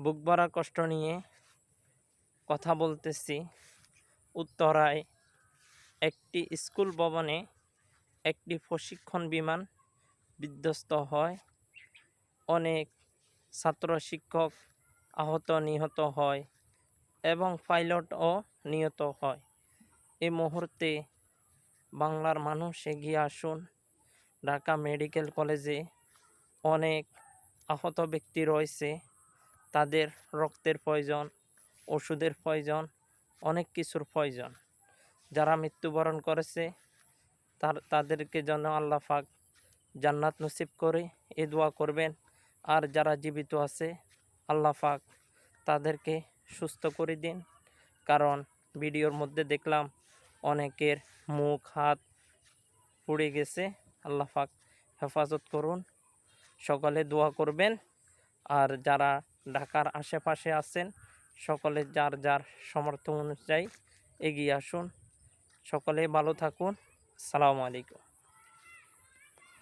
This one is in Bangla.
বুক ভরা কষ্ট নিয়ে কথা বলতেছি। উত্তরায় একটি স্কুল ভবনে একটি প্রশিক্ষণ বিমান বিধ্বস্ত হয়। অনেক ছাত্র শিক্ষক আহত নিহত হয় এবং পাইলটও নিহত হয়। এই মুহূর্তে বাংলার মানুষ এগিয়ে আসুন। ঢাকা মেডিকেল কলেজে অনেক আহত ব্যক্তি রয়েছে, তাদের রক্তের প্রয়োজন, ওষুধের প্রয়োজন, অনেক কিছুর প্রয়োজন। যারা মৃত্যুবরণ করেছে তাদেরকে যেন আল্লাহ পাক জান্নাত নসিব করে এ দোয়া করবেন। আর যারা জীবিত আছে আল্লাহ পাক তাদেরকে সুস্থ করে দিন। কারণ ভিডিওর মধ্যে দেখলাম অনেকের মুখ হাত পুড়ে গেছে। আল্লাহ পাক হেফাজত করুন, সকলে দোয়া করবেন। আর যারা ঢাকার আশেপাশে আছেন সকলে যার যার সমর্থ অনুযায়ী এগিয়ে আসুন। সকলে ভালো থাকুন। আসসালামু আলাইকুম।